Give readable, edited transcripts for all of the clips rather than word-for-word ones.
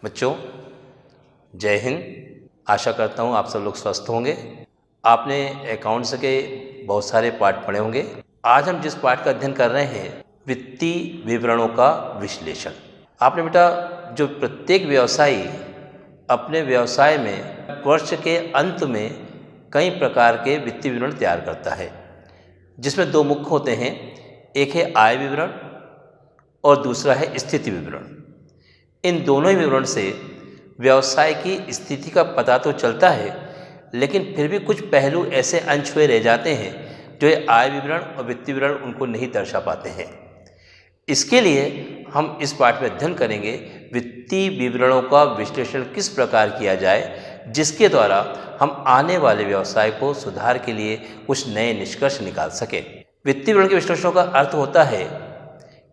बच्चों, जय हिंद। आशा करता हूँ आप सब लोग स्वस्थ होंगे। आपने अकाउंट्स के बहुत सारे पाठ पढ़े होंगे। आज हम जिस पाठ का अध्ययन कर रहे हैं, वित्तीय विवरणों का विश्लेषण। आपने बेटा, जो प्रत्येक व्यवसायी अपने व्यवसाय में वर्ष के अंत में कई प्रकार के वित्तीय विवरण तैयार करता है, जिसमें दो मुख्य होते हैं। एक है आय विवरण और दूसरा है स्थिति विवरण। इन दोनों ही विवरण से व्यवसाय की स्थिति का पता तो चलता है, लेकिन फिर भी कुछ पहलू ऐसे अनछुए रह जाते हैं जो ये आय विवरण और वित्तीय विवरण उनको नहीं दर्शा पाते हैं। इसके लिए हम इस पाठ में अध्ययन करेंगे वित्तीय विवरणों का विश्लेषण किस प्रकार किया जाए, जिसके द्वारा हम आने वाले व्यवसाय को सुधार के लिए कुछ नए निष्कर्ष निकाल सकें। वित्तीय विवरण के विश्लेषण का अर्थ होता है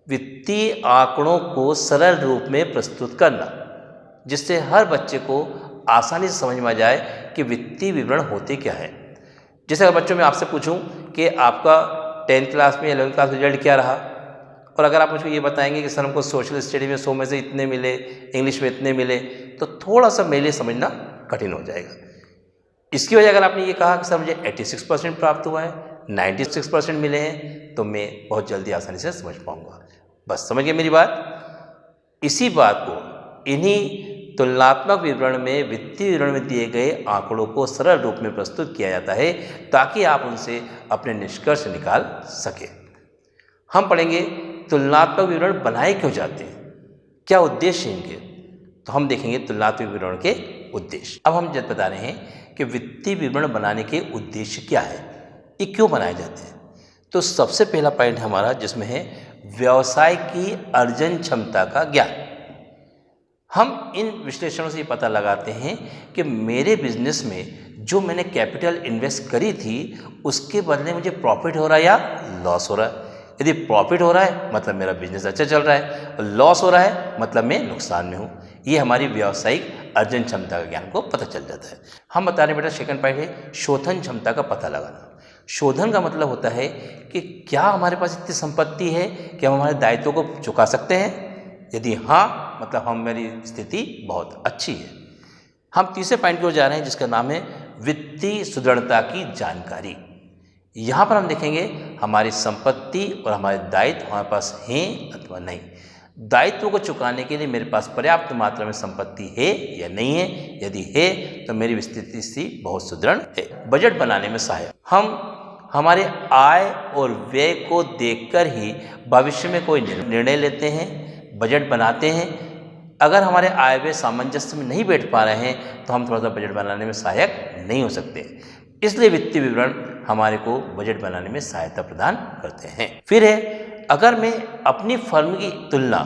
वित्तीय आंकड़ों को सरल रूप में प्रस्तुत करना, जिससे हर बच्चे को आसानी से समझ में आ जाए कि वित्तीय विवरण होते क्या है। जैसे अगर बच्चों मैं आपसे पूछूं कि आपका 10th क्लास में 11th क्लास रिजल्ट क्या रहा, और अगर आप मुझको ये बताएंगे कि सर हमको सोशल स्टडी में 100 में से इतने मिले, इंग्लिश में इतने मिले, तो थोड़ा सा मेरे लिए समझना कठिन हो जाएगा। इसकी वजह अगर आपने ये कहा कि सर मुझे 86% प्राप्त हुआ है, 96% मिले हैं, तो मैं बहुत जल्दी आसानी से समझ पाऊंगा। बस समझ गए मेरी बात। इसी बात को इन्हीं तुलनात्मक विवरण में वित्तीय विवरण में दिए गए आंकड़ों को सरल रूप में प्रस्तुत किया जाता है, ताकि आप उनसे अपने निष्कर्ष निकाल सकें। हम पढ़ेंगे तुलनात्मक विवरण बनाए क्यों जाते हैं, क्या उद्देश्य इनके। तो हम देखेंगे तुलनात्मक विवरण के उद्देश्य। अब हम जब बता रहे हैं कि वित्तीय विवरण बनाने के उद्देश्य क्या है, ये क्यों बनाए जाते हैं, तो सबसे पहला पॉइंट हमारा जिसमें है व्यवसाय की अर्जन क्षमता का ज्ञान। हम इन विश्लेषणों से ये पता लगाते हैं कि मेरे बिजनेस में जो मैंने कैपिटल इन्वेस्ट करी थी उसके बदले मुझे प्रॉफिट हो रहा है या लॉस हो रहा है। यदि प्रॉफिट हो रहा है मतलब मेरा बिजनेस अच्छा चल रहा है, और लॉस हो रहा है मतलब मैं नुकसान में हूँ। ये हमारी व्यावसायिक अर्जन क्षमता का ज्ञान को पता चल जाता है। हम बता रहे हैं बेटा, सेकंड पॉइंट है शोधन क्षमता का पता लगाना। शोधन का मतलब होता है कि क्या हमारे पास इतनी संपत्ति है कि हम हमारे दायित्वों को चुका सकते हैं। यदि हाँ, मतलब हमारी स्थिति बहुत अच्छी है। हम तीसरे पॉइंट की ओर जा रहे हैं, जिसका नाम है वित्तीय सुदृढ़ता की जानकारी। यहाँ पर हम देखेंगे हमारी संपत्ति और हमारे दायित्व हमारे पास हैं अथवा नहीं। दायित्वों को चुकाने के लिए मेरे पास पर्याप्त मात्रा में संपत्ति है या नहीं है। यदि है तो मेरी स्थिति बहुत सुदृढ़ है। बजट बनाने में सहायक। हम हमारे आय और व्यय को देखकर ही भविष्य में कोई निर्णय लेते हैं, बजट बनाते हैं। अगर हमारे आय व्यय सामंजस्य में नहीं बैठ पा रहे हैं तो हम थोड़ा सा बजट बनाने में सहायक नहीं हो सकते। इसलिए वित्तीय विवरण हमारे को बजट बनाने में सहायता प्रदान करते हैं। फिर है, अगर मैं अपनी फर्म की तुलना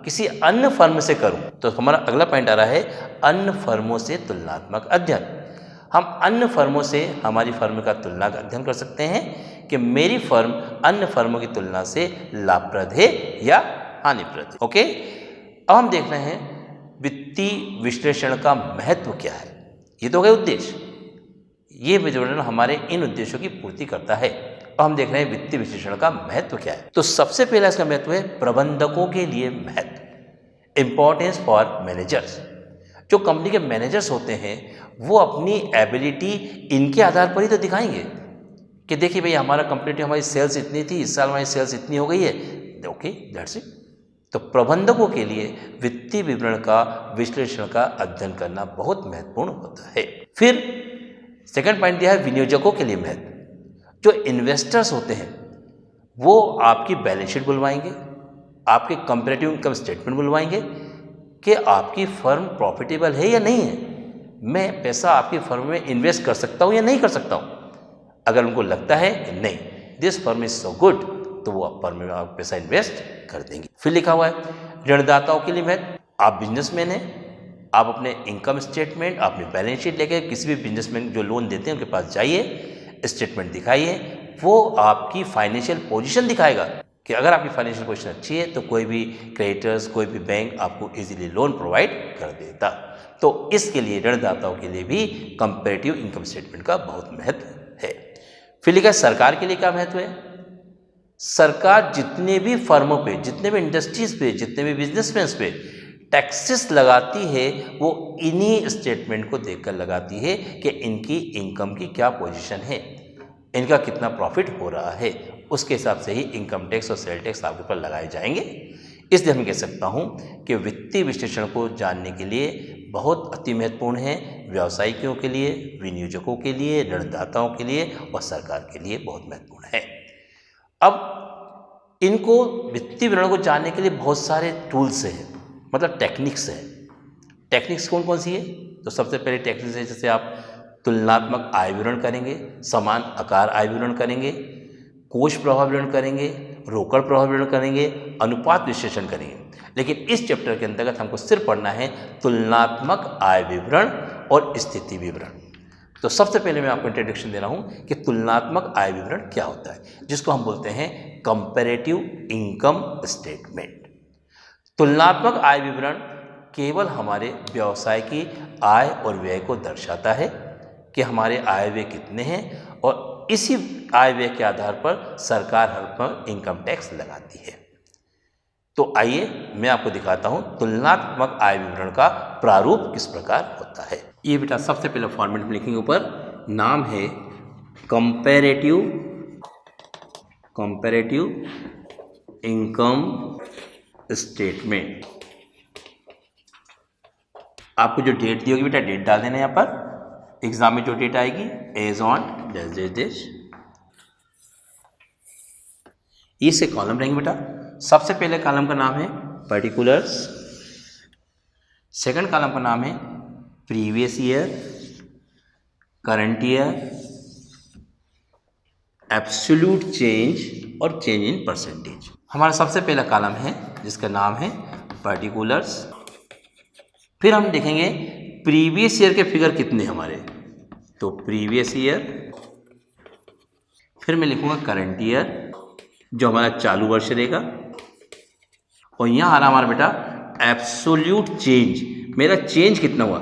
किसी अन्य फर्म से करूं, तो हमारा अगला पॉइंट आ रहा है अन्य फर्मों से तुलनात्मक अध्ययन। हम अन्य फर्मों से हमारी फर्म का तुलना का अध्ययन कर सकते हैं कि मेरी फर्म अन्य फर्मों की तुलना से लाभप्रद है या हानिप्रद है। ओके, अब हम देख रहे हैं वित्तीय विश्लेषण का महत्व क्या है। ये तो हो गए उद्देश्य। ये विवरण हमारे इन उद्देश्यों की पूर्ति करता है। अब हम देख रहे हैं वित्तीय विश्लेषण का महत्व क्या है। तो सबसे पहला इसका महत्व है प्रबंधकों के लिए महत्व, इंपॉर्टेंस फॉर मैनेजर्स। जो कंपनी के मैनेजर्स होते हैं वो अपनी एबिलिटी इनके आधार पर ही तो दिखाएंगे कि देखिए भाई हमारा कंपनी हमारी सेल्स इतनी थी, इस साल हमारी सेल्स इतनी हो गई है। Okay, that's it. तो प्रबंधकों के लिए वित्तीय विवरण का विश्लेषण का अध्ययन करना बहुत महत्वपूर्ण होता है। फिर सेकंड पॉइंट दिया है विनियोजकों के लिए महत्व। जो इन्वेस्टर्स होते हैं वो आपकी बैलेंस शीट बुलवाएंगे, आपके कंपैरेटिव इनकम स्टेटमेंट बुलवाएंगे कि आपकी फर्म प्रॉफिटेबल है या नहीं है, मैं पैसा आपकी फर्म में इन्वेस्ट कर सकता हूँ या नहीं कर सकता हूँ। अगर उनको लगता है कि नहीं, this firm is so good, तो वो फर्म में आप पैसा इन्वेस्ट कर देंगे। फिर लिखा हुआ है ऋणदाताओं के लिए महत्व। आप बिजनेसमैन हैं, आप अपने इनकम स्टेटमेंट, अपनी बैलेंस शीट लेके किसी भी बिजनेसमैन जो लोन देते हैं उनके पास जाइए, स्टेटमेंट दिखाइए, वो आपकी फाइनेंशियल पोजीशन दिखाएगा कि अगर आपकी फाइनेंशियल पोजीशन अच्छी है तो कोई भी क्रेडिटर्स, कोई भी बैंक आपको इजीली लोन प्रोवाइड कर देता। तो इसके लिए ऋणदाताओं के लिए भी कंपैरेटिव इनकम स्टेटमेंट का बहुत महत्व है। फिर लिखा सरकार के लिए क्या महत्व है। सरकार जितने भी फर्मों पे, जितने भी इंडस्ट्रीज पे, जितने भी बिजनेसमैन पे टैक्सेस लगाती है वो इन्हीं स्टेटमेंट को देखकर लगाती है कि इनकी इनकम की क्या पोजीशन है, इनका कितना प्रॉफिट हो रहा है, उसके हिसाब से ही इनकम टैक्स और सेल टैक्स आपके ऊपर लगाए जाएंगे। इसलिए हम कह सकता हूँ कि वित्तीय विश्लेषण को जानने के लिए बहुत अति महत्वपूर्ण है, व्यावसायिकों के लिए, विनियोजकों के लिए, ऋणदाताओं के लिए और सरकार के लिए बहुत महत्वपूर्ण है। अब इनको वित्तीय विवरण को जानने के लिए बहुत सारे टूल्स हैं, मतलब टेक्निक्स है। टेक्निक्स कौन कौन सी है? तो सबसे पहले टेक्निक्स है, जैसे आप तुलनात्मक आय विवरण करेंगे, समान आकार आय विवरण करेंगे, कोष प्रभाव विवरण करेंगे, रोकड़ प्रभाव विवरण करेंगे, अनुपात विश्लेषण करेंगे। लेकिन इस चैप्टर के अंतर्गत हमको सिर्फ पढ़ना है तुलनात्मक आय विवरण और स्थिति विवरण। तो सबसे पहले मैं आपको इंट्रोडक्शन दे रहा हूँ कि तुलनात्मक आय विवरण क्या होता है, जिसको हम बोलते हैं कंपैरेटिव इनकम स्टेटमेंट। तुलनात्मक आय विवरण केवल हमारे व्यवसाय की आय और व्यय को दर्शाता है कि हमारे आय व्यय कितने हैं, और इसी आय व्यय के आधार पर सरकार हम पर इनकम टैक्स लगाती है। तो आइए मैं आपको दिखाता हूं तुलनात्मक आय विवरण का प्रारूप किस प्रकार होता है। ये बेटा सबसे पहले फॉर्मेट में लिखेंगे, ऊपर नाम है कंपैरेटिव इनकम स्टेटमेंट। आपको जो डेट दी होगी बेटा डेट डाल देना, यहाँ पर एग्जाम में जो डेट आएगी एज ऑन डेज। ये से कॉलम रहेंगे बेटा। सबसे पहले कॉलम का नाम है पर्टिकुलर्स, सेकंड कॉलम का नाम है previous year, current year, absolute change और चेंज इन परसेंटेज। हमारा सबसे पहला कॉलम है जिसका नाम है पर्टिकुलर्स। फिर हम देखेंगे प्रीवियस ईयर के फिगर कितने हमारे, तो प्रीवियस ईयर। फिर मैं लिखूंगा करंट ईयर जो हमारा चालू वर्ष रहेगा, और यहाँ आ रहा हमारा बेटा एब्सोल्यूट चेंज, मेरा चेंज कितना हुआ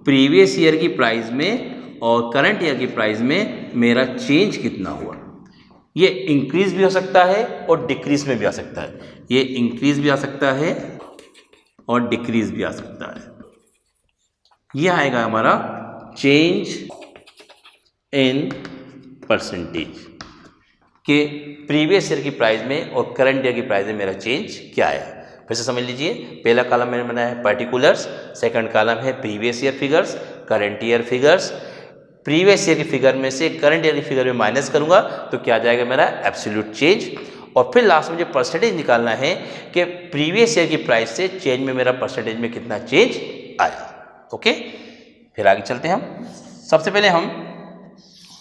प्रीवियस ईयर की प्राइस में और करंट ईयर की प्राइस में मेरा चेंज कितना हुआ। ये इंक्रीज भी हो सकता है और डिक्रीज में भी आ सकता है, ये इंक्रीज भी आ सकता है और डिक्रीज भी आ सकता है। ये आएगा हमारा चेंज इन परसेंटेज कि प्रीवियस ईयर की प्राइस में और करंट ईयर की प्राइस में मेरा चेंज क्या आया। फिर से समझ लीजिए, पहला कॉलम मैंने बनाया है पर्टिकुलर्स, सेकंड कॉलम है previous year figures, current year figures. Previous year की फिगर में से करंट ईयर की फिगर में माइनस करूंगा तो क्या आ जाएगा मेरा एब्सोल्यूट चेंज। और फिर लास्ट में मुझे परसेंटेज निकालना है कि प्रीवियस ईयर की प्राइस से चेंज में मेरा परसेंटेज में कितना चेंज आया। ओके, फिर आगे चलते हैं हम। सबसे पहले हम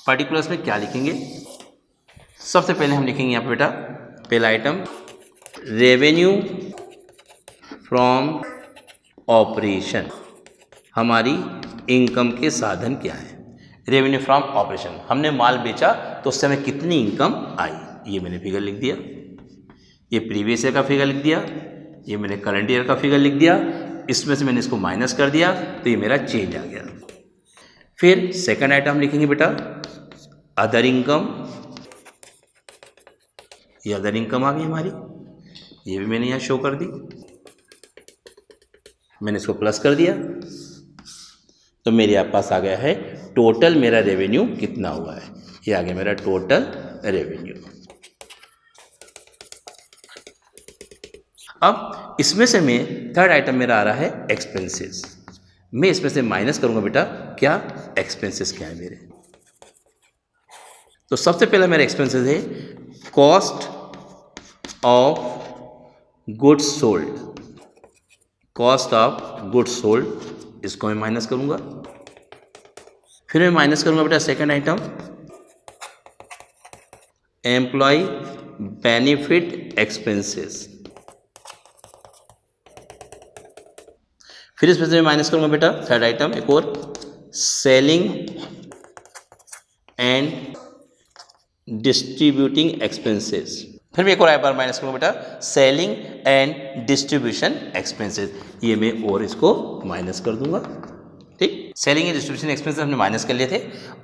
पर्टिकुलर्स में क्या लिखेंगे, सबसे पहले हम लिखेंगे यहाँ पे बेटा पहला आइटम रेवेन्यू फ्रॉम ऑपरेशन। हमारी इनकम के साधन क्या है, रेवेन्यू फ्रॉम ऑपरेशन। हमने माल बेचा तो उस समय कितनी इनकम आई, ये मैंने फिगर लिख दिया। ये प्रीवियस ईयर का फिगर लिख दिया, ये मैंने करंट ईयर का फिगर लिख दिया, इसमें से मैंने इसको माइनस कर दिया तो ये मेरा चेंज आ गया। फिर सेकंड आइटम लिखेंगे बेटा अदर इनकम। ये अदर इनकम आ गई हमारी, ये भी मैंने यहाँ शो कर दी, मैंने इसको प्लस कर दिया तो मेरे पास आ गया है टोटल मेरा रेवेन्यू कितना हुआ है। ये आ गया मेरा टोटल रेवेन्यू। अब इसमें से मैं थर्ड आइटम मेरा आ रहा है एक्सपेंसेस। मैं इसमें से माइनस करूंगा बेटा क्या एक्सपेंसेस क्या है मेरे। तो सबसे पहला मेरा एक्सपेंसेस है cost of goods sold. Cost of goods sold, इसको मैं माइनस करूंगा। फिर मैं माइनस करूंगा बेटा second item employee benefit expenses. फिर इसमें से मैं माइनस करूंगा बेटा थर्ड आइटम एक और सेलिंग एंड डिस्ट्रीब्यूटिंग एक्सपेंसेस। फिर मैं एक और आई बार माइनस करूंगा बेटा सेलिंग एंड डिस्ट्रीब्यूशन एक्सपेंसेस। ये मैं और इसको माइनस कर दूंगा। ठीक, सेलिंग एंड डिस्ट्रीब्यूशन एक्सपेंसेस हमने माइनस कर लिए थे।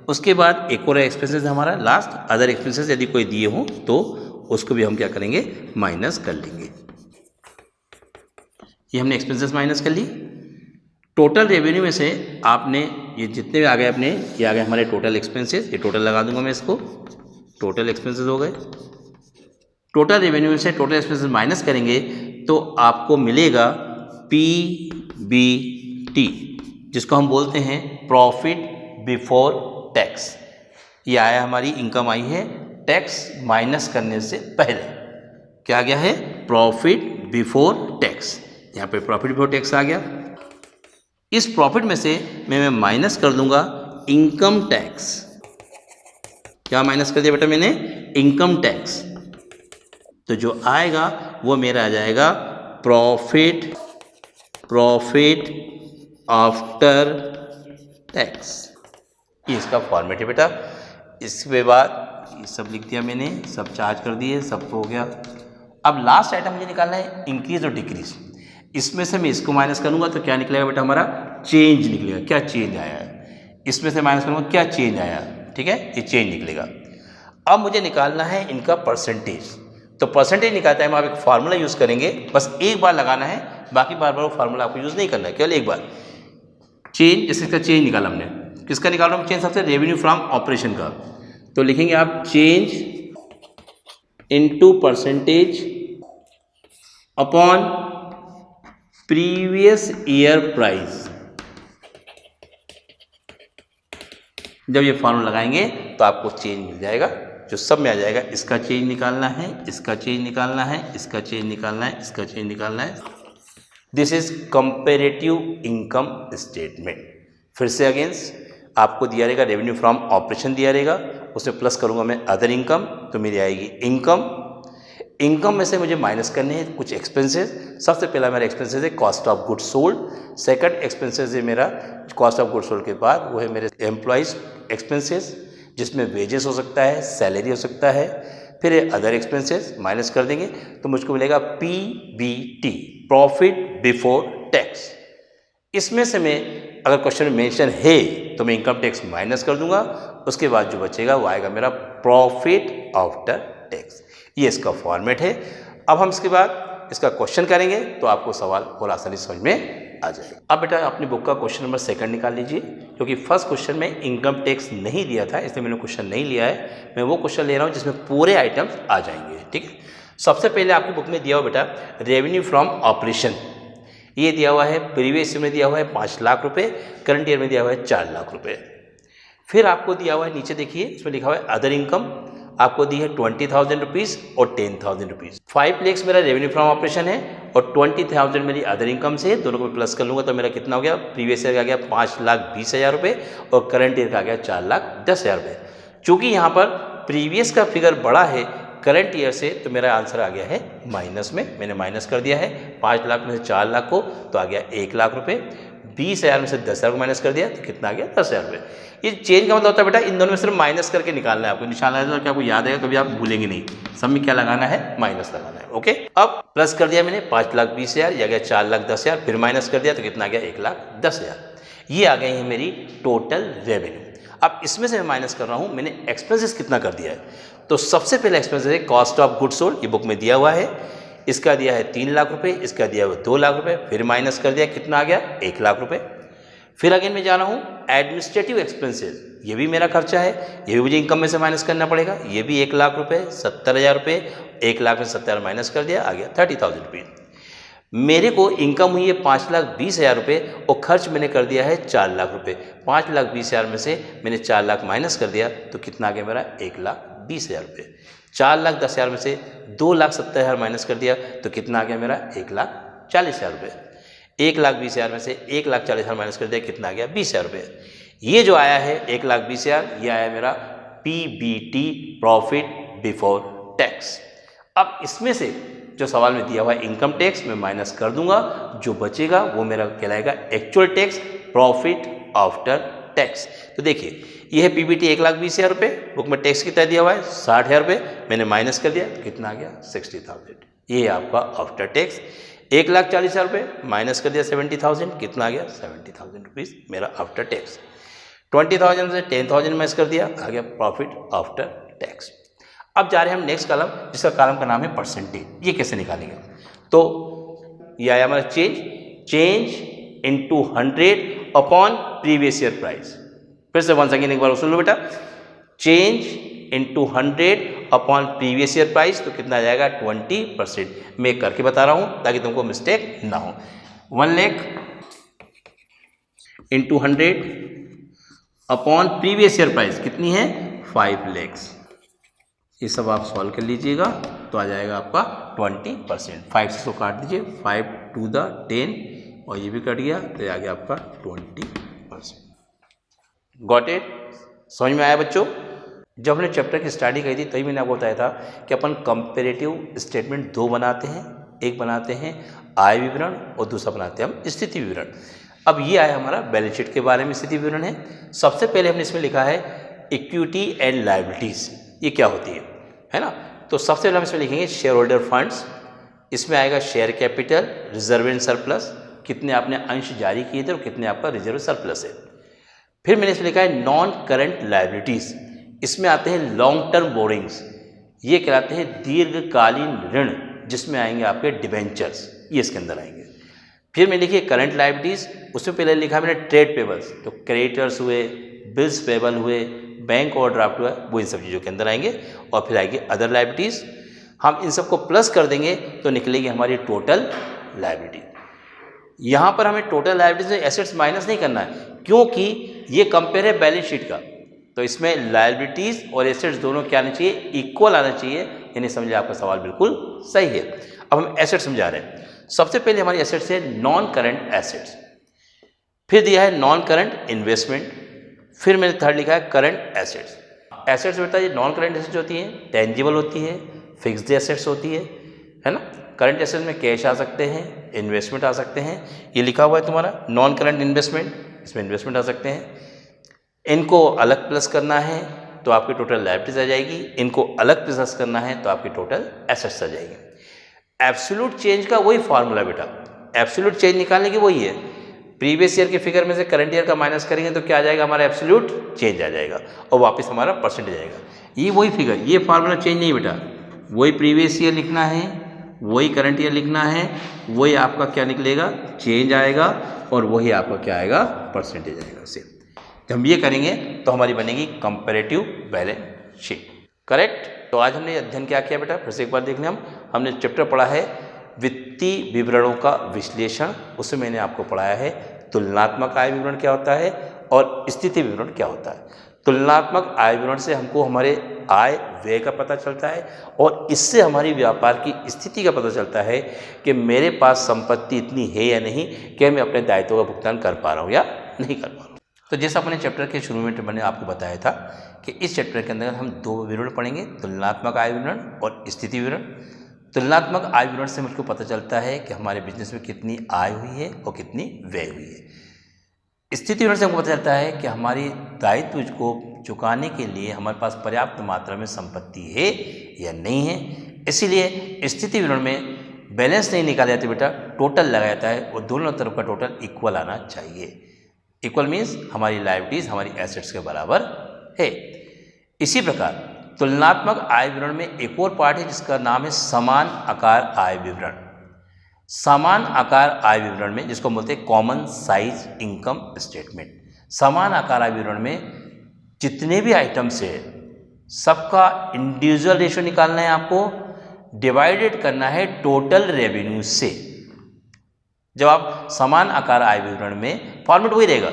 उसके बाद एक और एक्सपेंसेस हमारा लास्ट अदर एक्सपेंसेस, यदि कोई दिए हों तो उसको भी हम क्या करेंगे माइनस कर लेंगे। ये हमने एक्सपेंसेस माइनस कर ली। टोटल रेवेन्यू में से आपने ये जितने भी आ गए अपने, ये आ गए हमारे टोटल एक्सपेंसेस, ये टोटल लगा दूंगा मैं इसको, टोटल एक्सपेंसेस हो गए। टोटल रेवेन्यू में से टोटल एक्सपेंसेस माइनस करेंगे तो आपको मिलेगा PBT, जिसको हम बोलते हैं प्रॉफिट बिफोर टैक्स। ये आया, हमारी इनकम आई है टैक्स माइनस करने से पहले। क्या आ गया है? Profit before tax. यहाँ पे प्रॉफिट बिफोर टैक्स आ गया। इस प्रॉफिट में से मैं माइनस कर दूंगा इनकम टैक्स। क्या माइनस कर दिया बेटा मैंने? Income tax. तो जो आएगा वो मेरा आ जाएगा प्रॉफिट आफ्टर टैक्स। ये इसका फॉर्मेट है बेटा। इसके बाद ये सब लिख दिया मैंने, सब चार्ज कर दिए, सब हो गया। अब लास्ट आइटम मुझे निकालना है इंक्रीज और डिक्रीज। इसमें से मैं इसको माइनस करूंगा तो क्या निकलेगा बेटा? हमारा चेंज निकलेगा। क्या चेंज आया है? इसमें से माइनस करूंगा, क्या चेंज आया? ठीक है, ये चेंज निकलेगा। अब मुझे निकालना है इनका परसेंटेज। तो परसेंटेज निकालता है, हम आप एक फार्मूला यूज़ करेंगे, बस एक बार लगाना है, बाकी बार बार वो फार्मूला आपको यूज़ नहीं करना है, केवल एक बार। चेंज, जैसे इसका चेंज निकाला हमने, किसका निकाल रहा हूँ चेंज? सबसे रेवेन्यू फ्रॉम ऑपरेशन का। तो लिखेंगे आप change into percentage upon previous year price. जब ये फॉर्मूला लगाएंगे तो आपको चेंज मिल जाएगा, जो सब में आ जाएगा। इसका चेंज निकालना है, इसका चेंज निकालना है, इसका चेंज निकालना है, इसका चेंज निकालना है। This is comparative income statement. फिर से अगेंस्ट आपको दिया रहेगा रेवेन्यू फ्रॉम ऑपरेशन दिया रहेगा, उसमें प्लस करूंगा मैं अदर इनकम, तो मेरी आएगी इनकम। इनकम में से मुझे माइनस करने हैं कुछ एक्सपेंसेस। सबसे पहला मेरा एक्सपेंसेस है cost of goods sold. Second expenses है मेरा कॉस्ट ऑफ गुड्स सोल्ड के बाद वो है मेरे एम्प्लॉइज एक्सपेंसेस, जिसमें वेजेस हो सकता है, सैलरी हो सकता है। फिर अदर एक्सपेंसेस माइनस कर देंगे तो मुझको मिलेगा PBT, प्रॉफिट बिफोर टैक्स। इसमें से मैं, अगर क्वेश्चन में मेंशन है तो मैं इनकम टैक्स माइनस कर दूंगा, उसके बाद जो बचेगा वो आएगा मेरा प्रॉफिट आफ्टर टैक्स। ये इसका फॉर्मेट है। अब हम इसके बाद इसका क्वेश्चन करेंगे तो आपको सवाल और आसानी समझ में आ जाएगा। अब बेटा अपनी बुक का क्वेश्चन नंबर 2 निकाल लीजिए, क्योंकि फर्स्ट क्वेश्चन में इनकम टैक्स नहीं दिया था, इसलिए मैंने क्वेश्चन नहीं लिया है। मैं वो क्वेश्चन ले रहा हूँ जिसमें पूरे आइटम्स आ जाएंगे। ठीक है, सबसे पहले आपकी बुक में दिया हुआ बेटा रेवेन्यू फ्रॉम ऑपरेशन, ये दिया हुआ है। प्रीवियस ईयर में दिया हुआ है 5 लाख रुपए, करंट ईयर में दिया हुआ है 4 लाख रुपए। फिर आपको दिया हुआ है, नीचे देखिए इसमें लिखा हुआ है अदर इनकम, आपको दी है 20,000 रुपीज़ और 10,000 रुपीज़। 5 लाख मेरा रेवेन्यू फ्रॉम ऑपरेशन है और 20,000 मेरी अदर इनकम से, दोनों को प्लस कर लूँगा तो मेरा कितना हो गया? प्रीवियस ईयर का आ गया 5,20,000 रुपये और करंट ईयर का आ गया 4,10,000 रुपये। चूँकि यहाँ पर प्रीवियस का फिगर बड़ा है करंट ईयर से, तो मेरा आंसर आ गया है माइनस में। मैंने माइनस कर दिया है 5 लाख में से 4 लाख को, तो आ गया 1 लाख रुपये। 20,000 में से 10,000 को माइनस कर दिया तो कितना आ गया? 10,000 रुपये। ये चेंज का मतलब होता है बेटा इन दोनों में सिर्फ माइनस करके निकालना है आपको। निशान लगाना है, आपको याद आएगा, कभी आप भूलेंगे नहीं। सब में क्या लगाना है? माइनस लगाना है। ओके, अब प्लस कर दिया मैंने 5,20,000, ये आ गया 4,10,000, फिर माइनस कर दिया तो कितना आ गया? 1,10,000। ये आ गई है मेरी टोटल रेवेन्यू। अब इसमें से मैं माइनस कर रहा हूँ मैंने एक्सपेंसेस कितना कर दिया है। तो सबसे पहले एक्सपेंसेस है कॉस्ट ऑफ गुड्स सोल्ड, ये बुक में दिया हुआ है। इसका दिया है 3 लाख रुपए, इसका दिया हुआ 2 लाख रुपए, फिर माइनस कर दिया, कितना आ गया? 1 लाख रुपए। फिर अगेन मैं जा रहा हूँ एडमिनिस्ट्रेटिव एक्सपेंसेस, ये भी मेरा खर्चा है, ये भी मुझे इनकम में से माइनस करना पड़ेगा। ये भी 1 लाख रुपए, 70,000 रुपए, 1 लाख में 70,000 माइनस कर दिया, आ गया 30,000 रुपीज़। मेरे को इनकम हुई है 5,20,000 रुपये और खर्च मैंने कर दिया है 4 लाख रुपये। 5,20,000 में से मैंने 4 लाख माइनस कर दिया तो कितना आ गया मेरा? 1,20,000 रुपये। 4,10,000 में से 2,70,000 माइनस कर दिया तो कितना आ गया मेरा? 1,40,000 रुपये। 1,20,000 में से 1,40,000 माइनस कर दिया, कितना आ गया? 20,000 रुपये। ये जो आया है 1,20,000, ये आया मेरा PBT, प्रॉफिट बिफोर टैक्स। अब इसमें से जो सवाल में दिया हुआ है इनकम टैक्स मैं माइनस कर दूंगा, जो बचेगा वो मेरा कहलाएगा actual tax, profit after tax. तो देखिए ये है PBT 1,20,000 रुपये, बुक में टैक्स कितना दिया हुआ है? 60,000 रुपये। मैंने माइनस कर दिया तो कितना आ गया? 60,000। ये है आपका आफ्टर टैक्स। 1,40,000 रुपये माइनस कर दिया 70,000, कितना आ गया? 70,000 रुपीज़ मेरा आफ्टर टैक्स। 20,000 से 10,000 माइनस कर दिया, आ गया प्रॉफिट आफ्टर टैक्स। अब जा रहे हैं हम नेक्स्ट कॉलम, जिसका कॉलम का नाम है परसेंटेज। ये कैसे निकालेंगे? तो ये आया हमारा change into 100 upon previous year price. फिर से वंस अगेन एक बार सुन लो बेटा, change into 100 upon previous year price, तो कितना आ जाएगा 20%। मैं करके बता रहा हूँ ताकि तुमको मिस्टेक ना हो। 1 lakh into 100 upon previous year price कितनी है 5 lakhs। ये सब आप सॉल्व कर लीजिएगा तो आ जाएगा आपका 20%। 5 से इसको काट दीजिए, 5 to the 10 और ये भी कट गया तो ये आ गया आपका 20%। Got it? समझ में आया बच्चों? जब हमने चैप्टर की स्टडी करी थी तभी मैंने आपको बताया था कि अपन कंपेरेटिव स्टेटमेंट 2 बनाते हैं, एक बनाते हैं आय विवरण और दूसरा बनाते हैं हम स्थिति विवरण। अब ये आया हमारा बैलेंस शीट के बारे में स्थिति विवरण है। सबसे पहले हमने इसमें लिखा है इक्विटी एंड लायबिलिटीज, ये क्या होती है ना। तो सबसे पहले हम इसमें लिखेंगे शेयर होल्डर फंड्स, इसमें आएगा share capital, reserve and surplus, कितने आपने अंश जारी किए थे और कितने आपका रिजर्व सरप्लस है। फिर मैंने इसमें लिखा है नॉन करंट लायबिलिटीज, इसमें आते हैं लॉन्ग टर्म बोरिंग्स, ये कहलाते हैं दीर्घकालीन ऋण, जिसमें आएंगे आपके डिबेंचर्स, ये इसके अंदर आएंगे। फिर मैं लिखिए करंट लायबिलिटीज, उसमें पहले लिखा मैंने ट्रेड पेबल्स, तो क्रेडिटर्स हुए, बिल्स पेबल हुए, बैंक ओवरड्राफ्ट हुआ, वो इन सब चीज़ों के अंदर आएंगे। और फिर आएगी अदर लायबिलिटीज, हम इन सबको प्लस कर देंगे तो निकलेगी हमारी टोटल लायबिलिटी। यहाँ पर हमें टोटल लायबिलिटीज में एसेट्स माइनस नहीं करना है, क्योंकि ये कंपेयर है बैलेंस शीट का, तो इसमें लायबिलिटीज और एसेट्स दोनों क्या आना चाहिए, इक्वल आना चाहिए। यानी समझिए आपका सवाल बिल्कुल सही है। अब हम एसेट्स समझा रहे हैं। सबसे पहले हमारी एसेट्स है नॉन करंट एसेट्स, फिर दिया है नॉन करंट इन्वेस्टमेंट, फिर मैंने थर्ड लिखा है करंट एसेट्स। एसेट्स बेटा ये नॉन करंट एसेट्स होती हैं, टेंजिबल होती है, फिक्स्ड एसेट्स होती है ना। करंट एसेट्स में कैश आ सकते हैं, इन्वेस्टमेंट आ सकते हैं, ये लिखा हुआ है तुम्हारा नॉन करंट इन्वेस्टमेंट, इसमें इन्वेस्टमेंट आ सकते हैं। इनको अलग प्लस करना है तो आपकी टोटल लायबिलिटीज आ जाएगी, इनको अलग प्लस करना है तो आपकी टोटल एसेट्स आ जाएगी। एब्सोल्यूट चेंज का वही फार्मूला बेटा, एब्सोल्यूट चेंज निकालने की वही है, प्रीवियस ईयर के फिगर में से करंट ईयर का माइनस करेंगे तो क्या आ जाएगा हमारा एब्सोल्यूट चेंज आ जाएगा और वापस हमारा परसेंटेज आएगा। ये वही फिगर, ये फार्मूला चेंज नहीं बेटा, वही प्रीवियस ईयर लिखना है, वही करंट ईयर लिखना है, वही आपका क्या निकलेगा चेंज आएगा और वही आपका क्या आएगा परसेंटेज आएगा। सेम जब हम ये करेंगे तो हमारी बनेगी कंपैरेटिव बैलेंस शीट। करेक्ट? तो आज हमने अध्ययन क्या किया बेटा, फिर से एक बार देख लें। हमने चैप्टर पढ़ा है वित्तीय विवरणों का विश्लेषण, उसमें मैंने आपको पढ़ाया है तुलनात्मक आय विवरण क्या होता है और स्थिति विवरण क्या होता है। तुलनात्मक आय विवरण से हमको हमारे आय व्यय का पता चलता है और इससे हमारी व्यापार की स्थिति का पता चलता है कि मेरे पास संपत्ति इतनी है या नहीं, कि मैं अपने दायित्वों का भुगतान कर पा रहा हूँ या नहीं कर पा रहा हूँ। तो जैसा अपने चैप्टर के शुरू में मैंने आपको बताया था कि इस चैप्टर के अंदर हम 2 विवरण पढ़ेंगे, तुलनात्मक आय विवरण और स्थिति विवरण। तुलनात्मक आय विवरण से मुझको पता चलता है कि हमारे बिजनेस में कितनी आय हुई है और कितनी व्यय हुई है। स्थिति विवरण से हमको पता चलता है कि हमारी दायित्व को चुकाने के लिए हमारे पास पर्याप्त मात्रा में संपत्ति है या नहीं है। इसीलिए स्थिति विवरण में बैलेंस नहीं निकाला जाता बेटा, टोटल लगाया जाता है और दोनों तरफ का टोटल इक्वल आना चाहिए। इक्वल मीन्स हमारी लायबिलिटीज हमारी एसेट्स के बराबर है। इसी प्रकार तुलनात्मक आय विवरण में एक और पार्ट है जिसका नाम है समान आकार आय विवरण। समान आकार आय विवरण में जिसको बोलते हैं कॉमन साइज इनकम स्टेटमेंट। समान आकार आय विवरण में जितने भी आइटम्स है सबका इंडिविजुअल रेशियो निकालना है, आपको डिवाइडेड करना है टोटल रेवेन्यू से। जब आप समान आकार आय विवरण में फॉर्मेट वही रहेगा,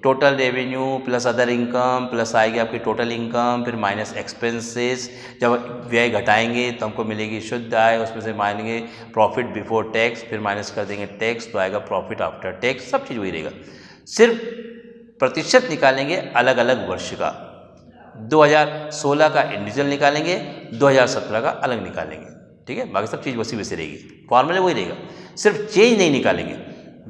total revenue plus other income plus आएगी आपकी टोटल इनकम, फिर माइनस एक्सपेंसेस। जब व्यय घटाएंगे तो हमको मिलेगी शुद्ध आय, उसमें से मानेंगे प्रॉफिट बिफोर टैक्स, फिर माइनस कर देंगे टैक्स तो आएगा प्रॉफिट आफ्टर टैक्स। सब चीज़ वही रहेगा, सिर्फ प्रतिशत निकालेंगे अलग अलग वर्ष का। 2016 का इंडिविजुअल निकालेंगे, 2017 का अलग निकालेंगे, ठीक है। बाकी सब चीज़ वैसी वैसे रहेगी, फॉर्मूला वही रहेगा, सिर्फ चेंज नहीं निकालेंगे।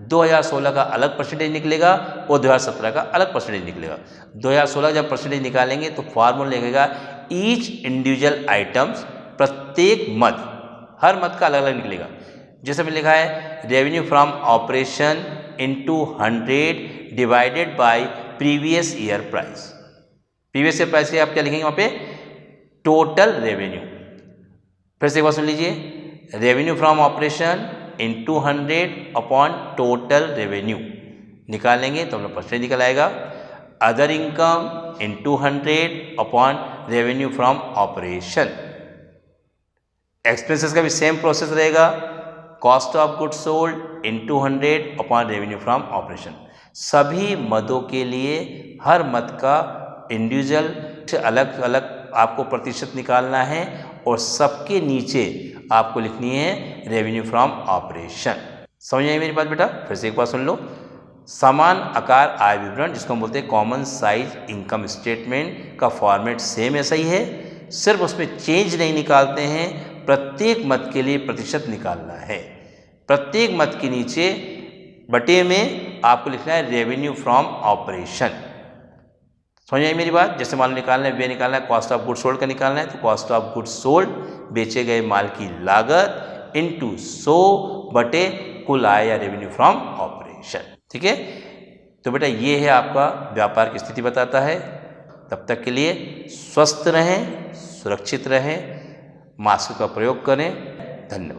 2016 का अलग परसेंटेज निकलेगा और 2017 का अलग परसेंटेज निकलेगा। 2016 जब परसेंटेज निकालेंगे तो फार्मूला लगेगा ईच इंडिविजुअल आइटम्स, प्रत्येक मद, हर मद का अलग अलग निकलेगा। जैसे में लिखा है revenue from operation into 100 divided by previous year price. Previous year price के आप क्या लिखेंगे वहाँ पे, टोटल रेवेन्यू। फिर से एक बार सुन लीजिए, revenue from operation into 100 upon total revenue निकालेंगे तो हम लोग परसेंटेज निकल आएगा। Other income into 100 upon revenue from operation. Expenses का भी सेम प्रोसेस रहेगा, cost of good sold into 100 upon revenue from operation. सभी मदों के लिए हर मद का इंडिविजुअल से अलग अलग आपको प्रतिशत निकालना है और सबके नीचे आपको लिखनी है रेवेन्यू फ्रॉम ऑपरेशन। समझ आई मेरी बात बेटा? फिर से एक बार सुन लो। समान आकार आय विवरण, जिसको हम बोलते हैं कॉमन साइज इनकम स्टेटमेंट, का फॉर्मेट सेम ऐसा ही है, सिर्फ उसमें चेंज नहीं निकालते हैं, प्रत्येक मद के लिए प्रतिशत निकालना है। प्रत्येक मद के नीचे बटे में आपको लिखना है रेवेन्यू फ्रॉम ऑपरेशन। समझ आई मेरी बात? जैसे मान लो निकालना है, वे निकालना है, कॉस्ट ऑफ गुड सोल्ड का निकालना है, तो कॉस्ट ऑफ गुड सोल्ड बेचे गए माल की लागत इंटू 100 बटे कुल आय या रेवेन्यू फ्रॉम ऑपरेशन। ठीक है, तो बेटा ये है आपका व्यापार की स्थिति बताता है। तब तक के लिए स्वस्थ रहें, सुरक्षित रहें, मास्क का प्रयोग करें। धन्यवाद।